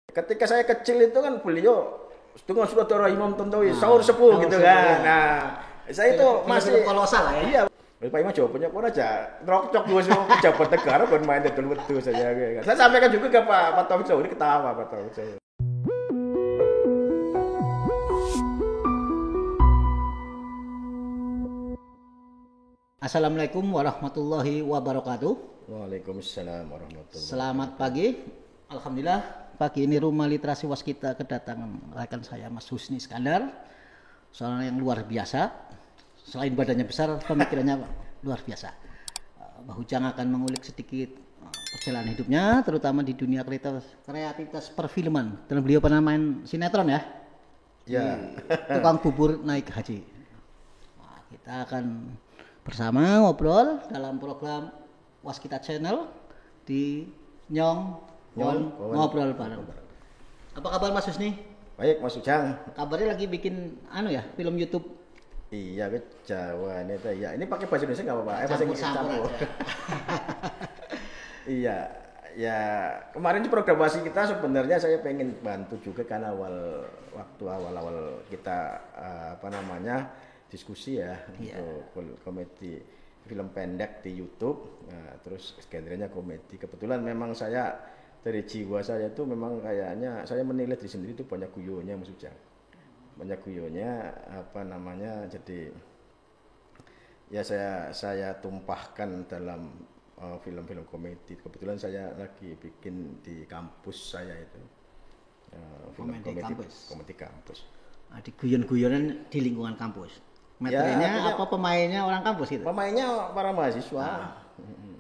Ketika saya kecil itu kan beliau dengan saudara Imam Tontowi sahur sepuh gitu kan. Nah, saya itu masih kolosal lah ya. Iya. Pak Imam jawabannya pun aja rokcok gue semua pejabat negara bukan main dulu betul saja. Saya sampaikan juga ke Pak Taufik Sauri, ketawa Pak Taufik Sauri. Assalamualaikum warahmatullahi wabarakatuh. Waalaikumsalam warahmatullahi wabarakatuh. Selamat pagi. Alhamdulillah pagi ini Rumah Literasi Waskita kedatangan rekan saya Mas Husni Iskandar, seorang yang luar biasa. Selain badannya besar, pemikirannya luar biasa. Mbah Ujang akan mengulik sedikit perjalanan hidupnya, terutama di dunia kreativitas perfilman. Dan beliau pernah main sinetron ya? Ya. Tukang bubur naik haji. Nah, kita akan bersama ngobrol dalam program Waskita Channel di Nyong ngobrol bareng. Apa kabar Mas Husni? Baik Mas Ujang. Kabarnya lagi bikin film YouTube. Iya, ke Jawa ini tuh. Ya, ini pakai bahasa Indonesia nggak apa-apa. Bahasa Inggris campur. Iya, ya kemarin di program Wasi kita sebenarnya saya pengen bantu juga karena awal-awal kita diskusi ya untuk komedi film pendek di YouTube. Nah, terus genrenya komedi. Kebetulan memang saya dari jiwa saya itu memang kayaknya saya menilai diri sendiri itu banyak guyonnya Mas Ujang. Banyak guyonnya jadi ya saya tumpahkan dalam film-film komedi. Kebetulan saya lagi bikin di kampus saya itu film komedi kampus. Nah, di guyon-guyonan di lingkungan kampus. Materinya apa pemainnya orang kampus gitu? Pemainnya para mahasiswa.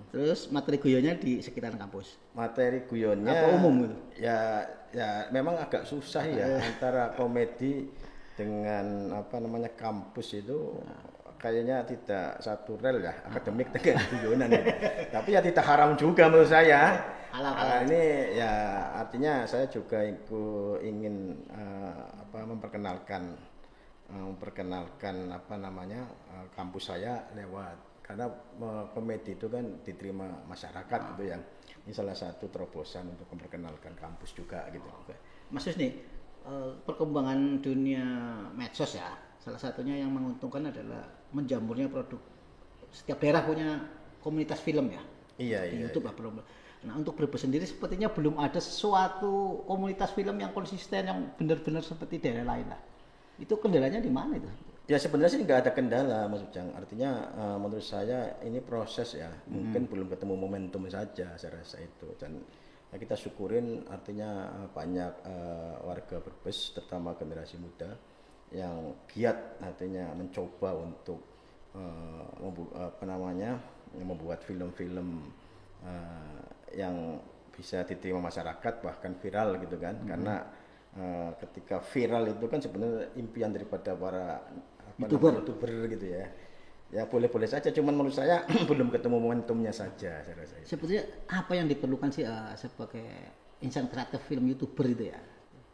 Terus materi guyonnya di sekitaran kampus. Materi guyonnya apa umum gitu? Ya memang agak susah ya antara komedi dengan kampus itu kayaknya tidak satu rel ya, akademik dengan guyonan gitu. Tapi ya tidak haram juga menurut saya. Ini ya artinya saya juga ingin memperkenalkan kampus saya lewat, karena komedi itu kan diterima masyarakat gitu ya. Ini salah satu terobosan untuk memperkenalkan kampus juga gitu. Mas Husni, perkembangan dunia medsos ya, salah satunya yang menguntungkan adalah menjamurnya produk. Setiap daerah punya komunitas film ya. Iya, di YouTube lah. Nah, untuk Brebes sendiri sepertinya belum ada sesuatu komunitas film yang konsisten, yang benar-benar seperti daerah lain lah. Itu kendalanya di mana itu? Ya sebenarnya sih nggak ada kendala Mas Ujang. Artinya menurut saya ini proses ya. Mungkin belum ketemu momentum saja saya rasa itu. Dan ya kita syukurin artinya banyak warga Brebes terutama generasi muda yang giat artinya mencoba untuk membuat film-film yang bisa diterima masyarakat bahkan viral gitu kan. Karena ketika viral itu kan sebenarnya impian daripada para YouTuber gitu ya. Ya boleh-boleh saja, cuman menurut saya belum ketemu momentumnya saja saya rasa. Sebetulnya apa yang diperlukan sih sebagai insan kreatif film YouTuber itu ya?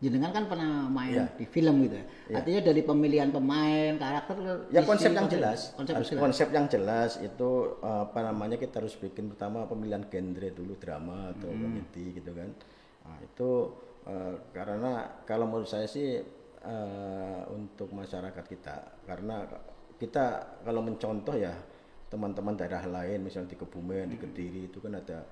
Jenengan kan pernah main di film gitu ya. Artinya dari pemilihan pemain, karakter ya konsep yang jelas. Konsep yang jelas itu kita harus bikin pertama pemilihan genre dulu, drama atau komedi gitu kan. Nah, itu karena kalau menurut saya sih untuk masyarakat kita, karena kita kalau mencontoh ya teman-teman daerah lain misalnya di Kebumen, di Kediri itu kan ada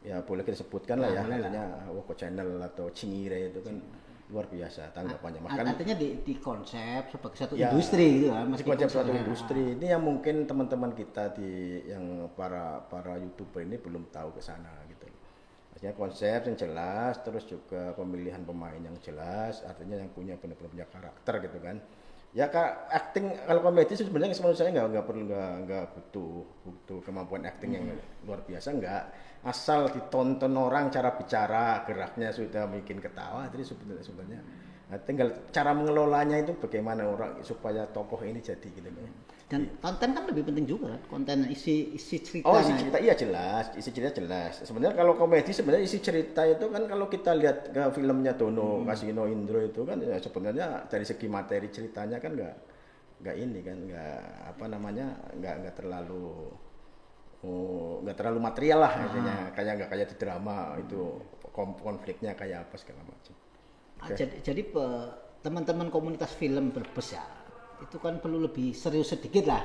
ya boleh kita sebutkan lah ya, artinya Woko Channel atau Cingire itu kan luar biasa tanggapannya. Artinya di konsep sebagai satu industri gitu kan, konsep satu industri ini yang mungkin teman-teman kita yang para YouTuber ini belum tahu ke sana gitu. Artinya konsep yang jelas, terus juga pemilihan pemain yang jelas, artinya yang benar-benar punya karakter gitu kan. Ya acting kalau komedi sebenarnya menurut saya nggak butuh kemampuan acting yang luar biasa, nggak. Asal ditonton orang cara bicara, geraknya sudah bikin ketawa, jadi sebenarnya tinggal cara mengelolanya itu bagaimana orang supaya tokoh ini jadi gitu kan. Dan konten kan lebih penting juga kan, konten isi ceritanya. Oh, isi cerita iya jelas, isi cerita jelas. Sebenarnya kalau komedi sebenarnya isi cerita itu kan kalau kita lihat ke filmnya Dono Kasino Indro itu kan ya sebenarnya dari segi materi ceritanya kan nggak terlalu material lah artinya, kayak nggak kayak di drama itu konfliknya kayak apa segala macam. Jadi teman-teman komunitas film Brebes ya, itu kan perlu lebih serius sedikit lah.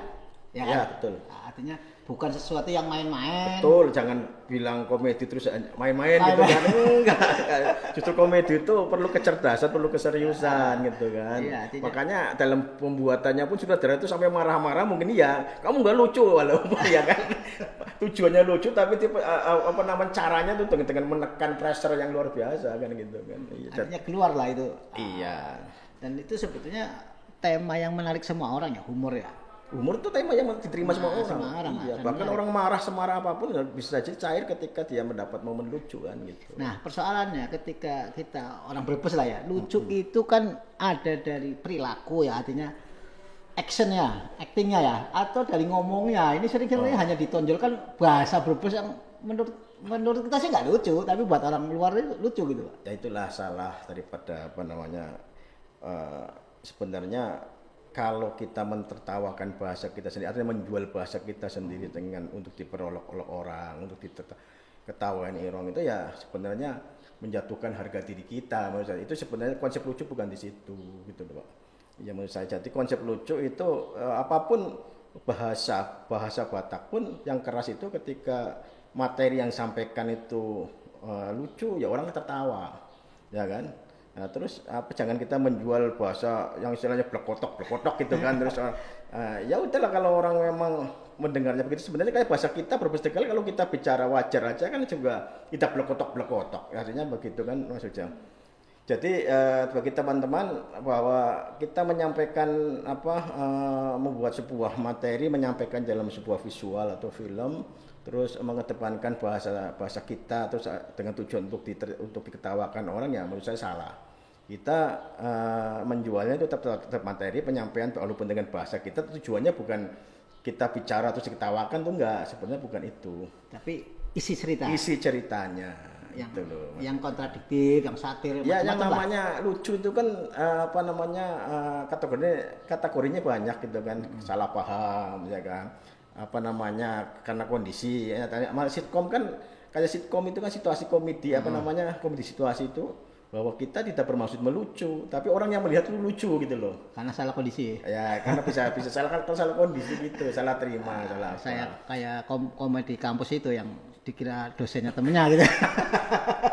Ya, kan? Ya betul. Nah, artinya bukan sesuatu yang main-main. Betul, jangan bilang komedi terus main-main gitu kan. Enggak. Justru komedi itu perlu kecerdasan, perlu keseriusan gitu kan. Iya, makanya dalam pembuatannya pun sutradara itu sampai marah-marah mungkin iya. Kamu nggak lucu walaupun ya kan. Tujuannya lucu tapi tipe, apa namanya caranya tuh dengan menekan pressure yang luar biasa kan gitu kan. Iya, artinya keluar lah itu. Iya. Dan itu sebetulnya tema yang menarik semua orang ya, humor ya. Humor itu tema yang diterima semua orang. Iya, bahkan orang marah semarah apapun bisa saja cair ketika dia mendapat momen lucu kan gitu. Nah, persoalannya ketika kita orang Brebes lah ya, lucu itu kan ada dari perilaku ya, artinya actionnya, actingnya ya, atau dari ngomongnya. Ini seringkali hanya ditonjolkan bahasa Brebes yang menurut kita sih nggak lucu, tapi buat orang luar itu lucu gitu. Ya itulah salah daripada apa namanya sebenarnya. Kalau kita mentertawakan bahasa kita sendiri, artinya menjual bahasa kita sendiri dengan untuk diperolok-olok orang, untuk diketawain orang itu ya sebenarnya menjatuhkan harga diri kita. Menurut saya itu sebenarnya konsep lucu bukan di situ, gitu loh Pak. Ya menurut saya jadi konsep lucu itu apapun bahasa Batak pun yang keras itu ketika materi yang sampaikan itu lucu ya orang tertawa, ya kan. Nah, terus jangan kita menjual bahasa yang istilahnya blekotok gitu kan terus ya udahlah kalau orang memang mendengarnya begitu sebenarnya kayak bahasa kita Brebes Tegal kalau kita bicara wajar aja kan juga kita blekotok artinya begitu kan maksudnya. Jadi bagi teman-teman bahwa kita menyampaikan membuat sebuah materi menyampaikan dalam sebuah visual atau film terus mengedepankan bahasa kita terus dengan tujuan untuk diketawakan orang ya menurut saya salah. Kita menjualnya itu tetap materi penyampaian walaupun dengan bahasa kita tujuannya bukan kita bicara terus diketawakan tuh enggak, sebenarnya bukan itu. Tapi isi ceritanya yang itu loh. Yang kontradiktif, yang satir, ya yang namanya lucu itu kan kategorinya banyak gitu kan. Salah paham ya kan. Karena kondisi ya, sitkom kan kayak sitkom itu kan situasi komedi komedi situasi itu bahwa kita tidak bermaksud melucu tapi orang yang melihat itu lucu gitu loh karena salah kondisi ya karena bisa salah kondisi gitu salah terima salah saya kayak komedi kampus itu yang dikira dosennya temennya gitu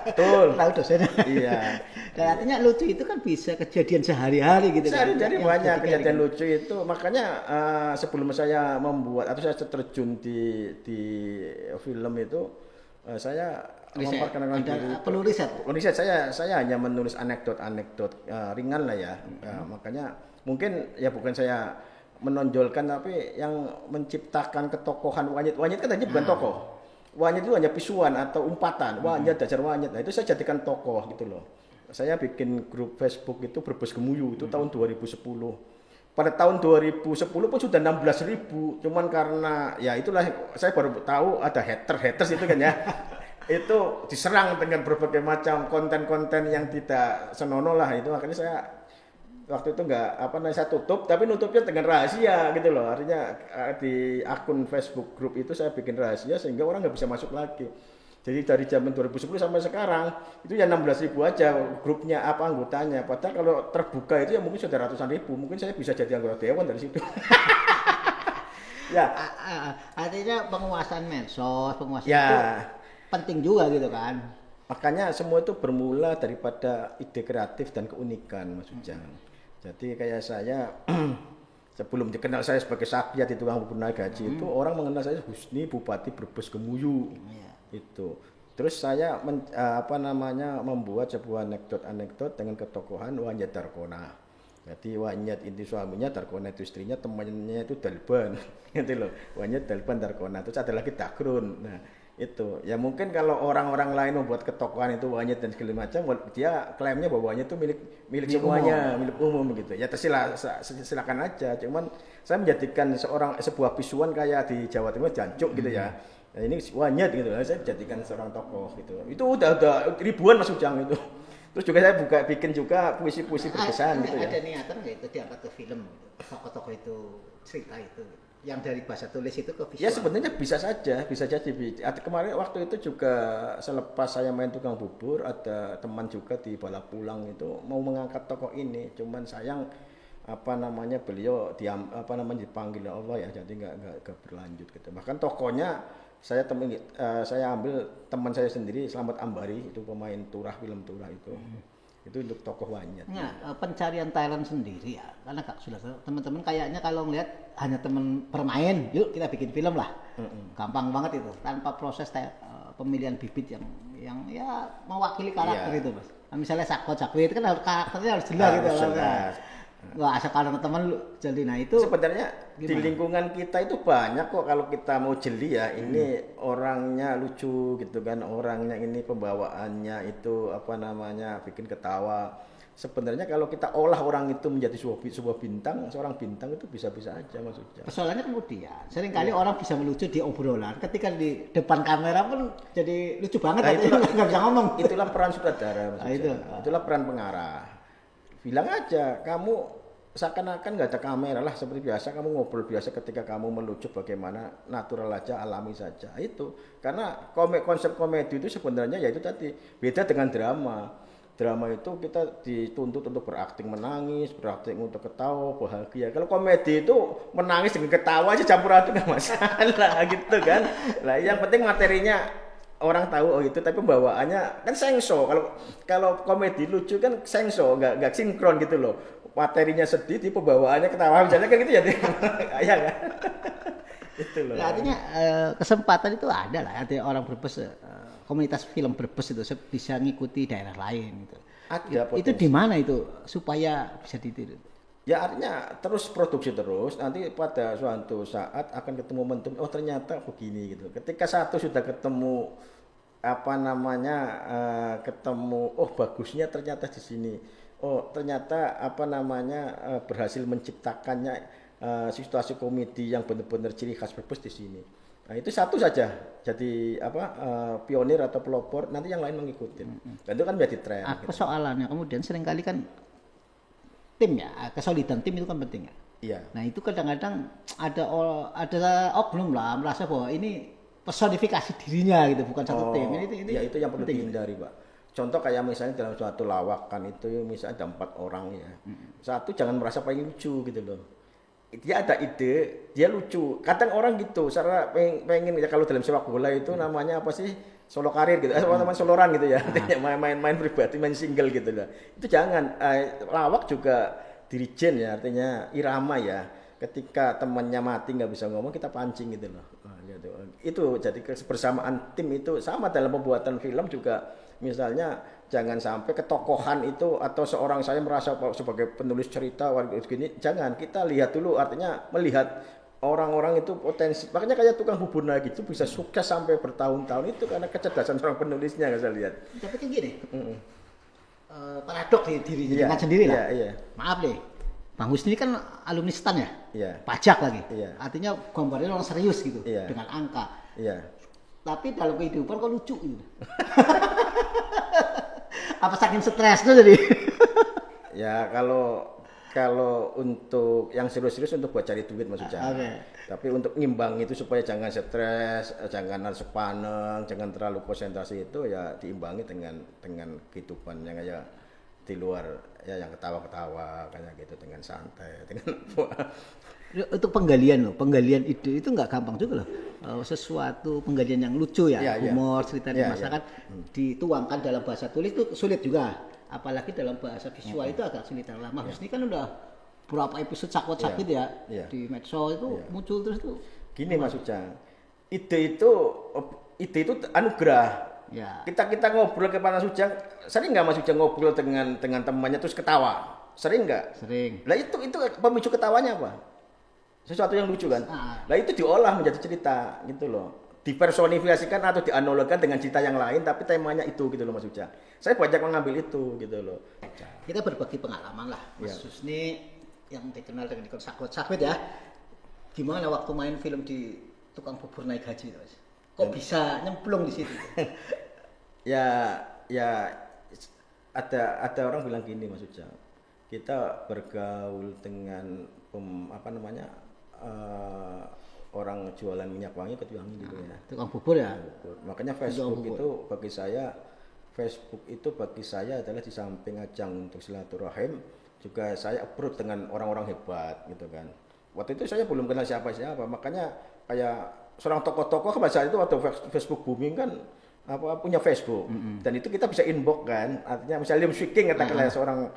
betul tahu dosennya iya dan artinya lucu itu kan bisa kejadian sehari-hari gitu sehari-hari banyak kejadian lucu itu makanya sebelum saya membuat atau saya terjun di film itu saya memperkenalkan diri perlu riset saya hanya menulis anekdot ringan lah ya. Makanya mungkin ya bukan saya menonjolkan tapi yang menciptakan ketokohan Wanyit kan tadi bukan tokoh Wanyit itu hanya pisuan atau umpatan Wanyit dajar Wanyit nah itu saya jadikan tokoh gitu loh. Saya bikin grup Facebook itu Brebes Gemuyu itu tahun 2010 pada tahun 2010 pun sudah 16.000 cuman karena ya itulah saya baru tahu ada haters itu kan ya itu diserang dengan berbagai macam konten-konten yang tidak senonoh lah itu akhirnya saya waktu itu saya tutup tapi nutupnya dengan rahasia gitu loh artinya di akun Facebook grup itu saya bikin rahasia sehingga orang nggak bisa masuk lagi jadi dari zaman 2010 sampai sekarang itu ya 16.000 aja grupnya anggotanya padahal kalau terbuka itu ya mungkin sudah ratusan ribu mungkin saya bisa jadi anggota dewan dari situ. Ya artinya penguasaan medsos penguasaan ya. Itu penting juga gitu kan. Makanya semua itu bermula daripada ide kreatif dan keunikan Mas Ujang. Jadi kayak saya sebelum dikenal saya sebagai Sakyat itu tukang bubur naik gaji itu orang mengenal saya Husni Bupati Brebes Gemuyu. Itu. Terus saya membuat sebuah anekdot dengan ketokohan Wanyit Darkona. Jadi Wanyit itu suaminya, Darkona itu istrinya, temannya itu Dalban. Gitu loh. Wanyit Dalban Darkona. Terus ada lagi Dagrun. Nah, itu ya mungkin kalau orang-orang lain membuat ketokohan itu Wanyit dan segala macam dia klaimnya bahwa Wanyit itu milik semuanya milik umum gitu ya silakan aja cuman saya menjadikan sebuah visuan kayak di Jawa Timur Jancuk gitu ya nah, ini Wanyit gitu saya jadikan seorang tokoh gitu itu udah ribuan Mas Ujang itu terus juga saya bikin juga puisi-puisi berkesan gitu ya ada niatan nggak itu diangkat ke film tokoh-tokoh itu cerita itu yang dari bahasa tulis itu ke visual. Ya sebenarnya bisa saja, bisa jadi. Kemarin waktu itu juga selepas saya main tukang bubur, ada teman juga di Balapulang itu mau mengangkat tokoh ini, cuman sayang beliau dipanggil Allah ya, jadi nggak berlanjut gitu. Bahkan tokohnya saya ambil teman saya sendiri, Slamet Ambari, itu pemain film Turah itu. Itu untuk tokoh Wanyat. Nah, pencarian talent sendiri ya, karena sudah teman-teman kayaknya kalau ngelihat hanya teman bermain, yuk kita bikin film lah, gampang banget itu, tanpa proses pemilihan bibit yang ya mewakili karakter itu mas. Nah, misalnya Sakwe itu kan karakternya harus jelas gitu kan. Wah, asal kalau teman lu jeli, nah itu sebenarnya gimana? Di lingkungan kita itu banyak kok kalau kita mau jeli ya, ini orangnya lucu gitu kan, orangnya ini pembawaannya itu bikin ketawa. Sebenarnya kalau kita olah orang itu menjadi sebuah bintang, seorang bintang itu bisa-bisa aja maksudnya. Persoalannya kemudian seringkali orang bisa melucu di obrolan, ketika di depan kamera pun jadi lucu banget, nggak bisa ngomong. Itulah peran sutradara maksudnya. Itulah peran pengarah. Bilang aja, kamu seakan-akan nggak ada kamera lah, seperti biasa kamu ngobrol biasa, ketika kamu melucu bagaimana natural aja, alami saja. Itu karena konsep komedi itu sebenarnya yaitu tadi, beda dengan drama. Drama itu kita dituntut untuk berakting menangis, berakting untuk ketawa, bahagia. Kalau komedi itu menangis dengan ketawa aja campur aduk nggak masalah gitu kan. Lah yang penting materinya orang tahu itu, tapi bawaannya kan sengso. Kalau komedi lucu kan sengso, nggak sinkron gitu loh. Materinya sedih, di pembawaannya ketawa, misalnya kan gitu ya. Ya kan? Itu loh. Nah, artinya kesempatan itu ada lah, artinya orang Brebes, komunitas film Brebes itu bisa ngikuti daerah lain gitu. Ada itu di mana itu supaya bisa ditiru? Ya artinya terus produksi terus, nanti pada suatu saat akan ketemu momentum, oh ternyata begini gitu. Ketika satu sudah ketemu ketemu, oh bagusnya ternyata di sini, oh ternyata berhasil menciptakannya situasi komedi yang benar-benar ciri khas Brebes di sini. Nah itu satu saja jadi pionir atau pelopor, nanti yang lain mengikuti. Dan itu kan menjadi tren. Gitu. Persoalannya kemudian seringkali kan tim ya, kesolidan tim itu kan penting ya. Iya. Nah itu kadang-kadang ada oknum lah merasa bahwa ini personifikasi dirinya gitu, bukan satu tim. Ini ya itu yang perlu dihindari, Pak. Contoh kayak misalnya dalam suatu lawakan itu misalnya ada 4 orang ya. Satu jangan merasa paling lucu gitu loh. Dia ada ide, dia lucu. Kadang orang gitu, secara pengen ya, kalau dalam sepak bola itu namanya apa sih? Solo karir gitu, teman-teman soloran gitu ya. Main pribadi, main single gitu lah. Itu jangan. Lawak juga dirijen ya, artinya irama ya. Ketika temannya mati nggak bisa ngomong, kita pancing gitu loh. Gitu. Itu jadi kebersamaan tim itu sama dalam pembuatan film juga. Misalnya jangan sampai ketokohan itu atau seorang saya merasa sebagai penulis cerita gini, jangan. Kita lihat dulu, artinya melihat orang-orang itu potensi. Makanya kayak tukang bubur lagi itu bisa sukses sampai bertahun-tahun itu karena kecerdasan seorang penulisnya, nggak saya lihat. Tapi kan gini, paradok di dirinya sendiri lah. Iya. Maaf deh, Bang Husni kan alumni STAN ya, pajak lagi. Artinya gambarnya orang serius gitu, dengan angka. Tapi dalam kehidupan kok lucu gitu. Apa saking stres tuh jadi? Ya kalau untuk yang serius-serius untuk buat cari duit maksudnya. Tapi untuk ngimbang itu supaya jangan stres, jangan harus panik, jangan terlalu konsentrasi, itu ya diimbangi dengan kehidupan yang kayak di luar ya, yang ketawa-ketawa kayak gitu, dengan santai, dengan untuk penggalian ide itu nggak gampang juga loh. Sesuatu penggalian yang lucu ya, humor, cerita di masyarakat dituangkan dalam bahasa tulis itu sulit juga. Apalagi dalam bahasa visual itu agak sulit. Lama Husni kan udah berapa episode sakit ya di medsos itu muncul terus tuh. Gini maksudnya, ide itu anugerah. Kita ngobrol ke Mas Ujang, sering nggak Mas Ujang ngobrol dengan temannya terus ketawa? Sering nggak? Sering. Lah itu pemicu ketawanya apa? Sesuatu yang lucu kan? Lah itu diolah menjadi cerita gitu loh. Dipersonifikasikan atau dianalogkan dengan cerita yang lain, tapi temanya itu gitu loh Mas Ujang. Saya banyak mengambil itu gitu loh. Kita berbagi pengalaman lah, Mas Husni yang dikenal dengan sakit ya. Gimana waktu main film di Tukang Bubur Naik Haji, Mas? Kok bisa nyemplung di situ? ya ada orang bilang gini Mas Ujang. Kita bergaul dengan orang jualan minyak wangi Ketuwangi gitu ya. Tukang bubur ya. Makanya Facebook itu bagi saya adalah di samping ajang untuk silaturahim, juga saya approach dengan orang-orang hebat gitu kan. Waktu itu saya belum kenal siapa-siapa, makanya kayak seorang tokoh-tokoh pada saat itu waktu Facebook booming kan punya Facebook, dan itu kita bisa inbox kan, artinya misalnya Lim Swee King katakanlah seorang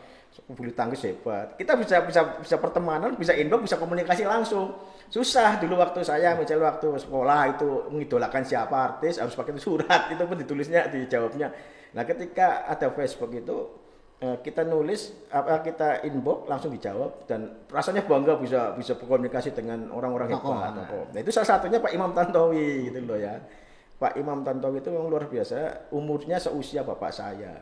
bulu tangkis hebat, kita bisa pertemanan, bisa inbox, bisa komunikasi langsung. Susah dulu waktu saya misalnya waktu sekolah itu mengidolakan siapa artis harus pakai surat, itu pun ditulisnya dijawabnya. Nah ketika ada Facebook itu kita nulis kita inbox langsung dijawab, dan rasanya bangga bisa berkomunikasi dengan orang-orang hebat. Nah itu salah satunya Pak Imam Tantowi gitu loh ya. Pak Imam Tantowi itu memang luar biasa, umurnya seusia bapak saya.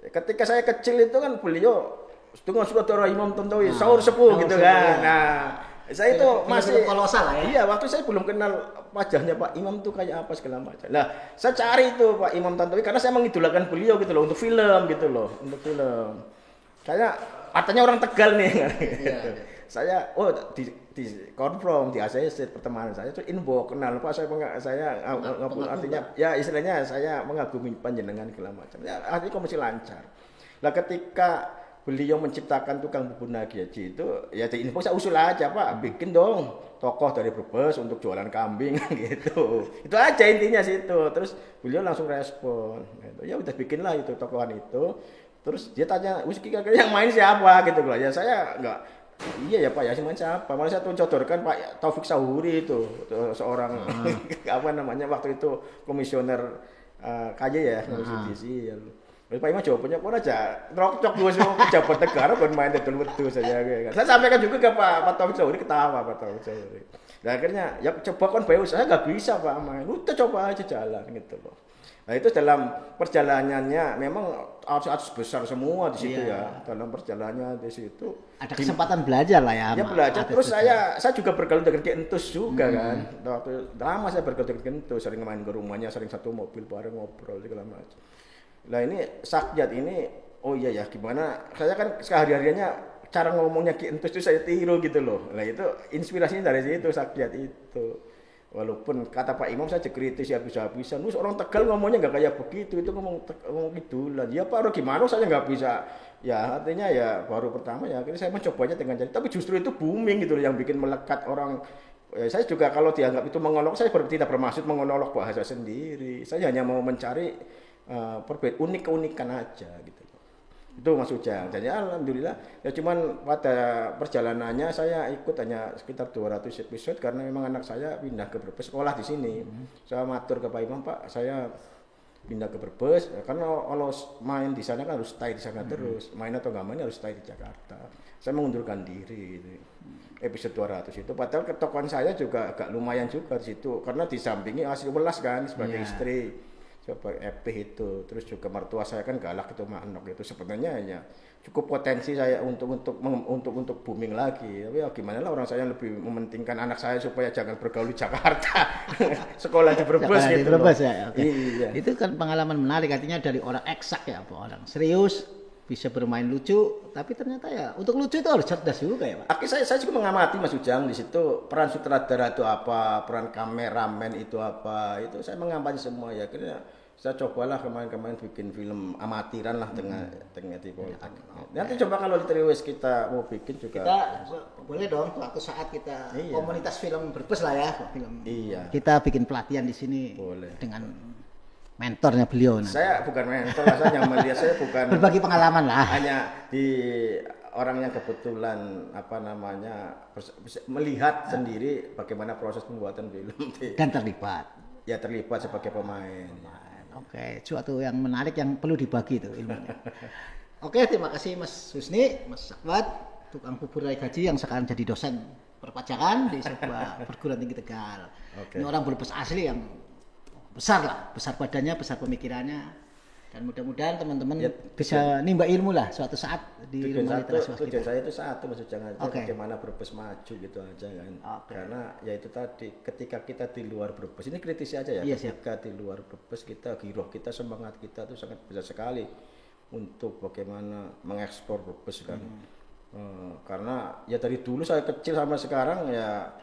Ketika saya kecil itu kan beliau dengan saudara Imam Tantowi sahur sepuh gitu kan. Nah, saya itu masih kolosal ya. Iya, waktu saya belum kenal wajahnya Pak Imam itu kayak apa segala macam. Nah, saya cari itu Pak Imam Tantowi karena saya mengidolakan beliau gitu loh untuk film gitu loh, untuk film. Saya artinya orang Tegal nih. Iya. Saya di konfirm di ACC pertemanan saya itu inbox kenal Pak, saya artinya ya istilahnya saya mengagumi panjenengan segala macam. Ya artinya komunikasi lancar. Nah ketika beliau menciptakan tukang bubur Nagi Haji itu ya di info saya usul aja Pak, bikin dong tokoh dari Brebes untuk jualan kambing gitu. Itu aja intinya situ. Terus beliau langsung respon. Gitu. Ya udah bikinlah itu tokohan itu. Terus dia tanya, kira-kira yang main siapa gitu loh. Ya saya enggak. Iya ya Pak, ya main siapa? Malah saya codorkan Pak Taufik Sahuri itu seorang apa namanya waktu itu komisioner KJ ya, komisi ya. Pak Imam jawabannya kok aja rokcok dua semua pejabat negara kan main dulu saja kan. Saya sampaikan juga ke Pak Taufik Sahuri, ketawa Pak Taufik Sahuri. Nah akhirnya ya coba kan bayu saya nggak bisa Pak main. Udah coba aja jalan gitu loh. Nah itu dalam perjalanannya memang artis besar semua di situ ya. Dalam perjalanannya di situ ada kesempatan belajar lah ya. Ya belajar. Terus saya juga bergaul dengan Ki Entus juga kan. Waktu lama saya bergaul dengan Ki Entus, sering main ke rumahnya, sering satu mobil bareng ngobrol segala macam. Nah ini Sakyat ini oh iya ya gimana? Saya kan sehari-harinya cara ngomongnya Ki Entus itu saya tiru gitu loh. Nah itu inspirasinya dari situ Sakyat itu. Walaupun kata Pak Imam saya dikritis ya habis-habisan. Terus orang Tegal ngomongnya nggak kayak begitu, itu ngomong gidulan. Ya Pak, gimana saya nggak bisa. Ya artinya ya baru pertama ya. Akhirnya saya mencobanya dengan jadi. Tapi justru itu booming gitu loh yang bikin melekat orang. Saya juga kalau dianggap itu mengonolog, saya tidak bermaksud mengonolog bahasa sendiri. Saya hanya mau mencari keunikan aja gitu. Itu Mas Ujang. Jadi alhamdulillah ya cuman pada perjalanannya saya ikut hanya sekitar 200 episode karena memang anak saya pindah ke Brebes sekolah di sini. Saya matur ke Pak Imam, Pak, saya pindah ke Brebes karena kalau main di sana kan harus stay di sana terus. Main atau enggak main harus stay di Jakarta. Saya mengundurkan diri gitu. Episode 200 itu padahal ketokohan saya juga agak lumayan juga di situ karena disampingi Asri Welas kan sebagai istri. Coba EP itu, terus juga mertua saya kan galak itu Manok itu sebenarnya ya cukup potensi saya untuk booming lagi. Tapi ya gimana lah, orang saya lebih mementingkan anak saya supaya jangan bergaul di Jakarta, sekolah di Brebes gitu. Di Brebes ya. Okay. Iya. Itu kan pengalaman menarik, artinya dari orang eksak ya, orang serius bisa bermain lucu, tapi ternyata ya untuk lucu itu harus cerdas juga ya Pak. Akhirnya saya juga mengamati Mas Ujang di situ peran sutradara itu apa, peran kameramen itu apa, itu saya mengamati semua ya. Akhirnya saya cobalah kemarin bikin film amatiran lah dengan di politik. Nanti coba kalau di Triwis kita mau bikin juga. Kita boleh dong suatu saat kita komunitas film Brebes lah ya, film. Iya. Kita bikin pelatihan di sini. Boleh. Dengan mentornya beliau. Saya bukan mentor, saya melihat saya bukan. Berbagi pengalaman lah. Hanya di orang yang kebetulan melihat sendiri bagaimana proses pembuatan film. Dan terlibat. Ya terlibat sebagai pemain. Oke, suatu yang menarik yang perlu dibagi itu ilmunya. Oke, terima kasih Mas Husni, Mas Sakwat, tukang bubur Rai Gaji yang sekarang jadi dosen perpajakan di sebuah perguruan tinggi Tegal. Ini orang Brebes asli yang besar lah, besar badannya, besar pemikirannya. Dan mudah-mudahan teman-teman bisa nimba ilmu lah suatu saat di rumah literasi waskita. Tujuan saya itu satu Mas Ujang aja, bagaimana Brebes maju gitu aja kan. Karena ya itu tadi, ketika kita di luar Brebes, ini kritisi aja ya, ketika di luar Brebes kita giroh, kita semangat kita tuh sangat besar sekali untuk bagaimana mengekspor Brebes kan. Karena ya dari dulu saya kecil sampai sekarang ya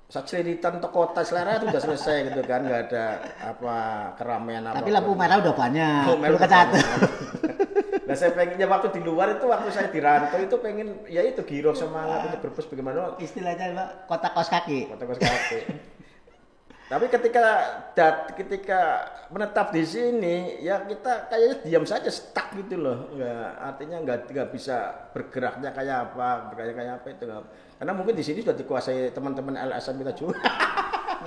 seliritan atau kota selera itu udah selesai gitu kan, nggak ada apa keramaian apa. Tapi lampu merah udah banyak. Oh, merah Belum kecatat. Nah saya pengennya waktu di luar itu, waktu saya di rantau itu pengen ya itu giro semangat itu berbus bagaimana Istilahnya Pak, kotak kaos kaki. kota kos kaki. Tapi ketika menetap di sini ya kita kayaknya diam saja, stuck gitu loh. Ya, artinya nggak bisa bergeraknya kayak apa itu nggak. Karena mungkin di sini sudah dikuasai teman-teman LSM kita juga.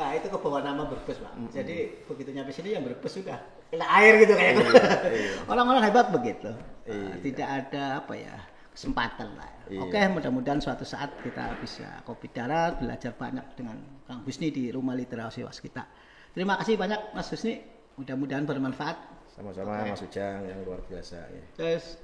Nah itu kebawa nama Brebes Pak. Jadi begitu nyampe sini yang Brebes sudah kena air gitu kayak gitu. Orang-orang hebat begitu. Tidak ada apa ya kesempatan lah. Oke, mudah-mudahan suatu saat kita bisa kopi darat, belajar banyak dengan Kang Husni di Rumah Literasi Waskita. Terima kasih banyak Mas Husni, mudah-mudahan bermanfaat. Sama-sama Mas Ujang yang luar biasa. Ya. Terus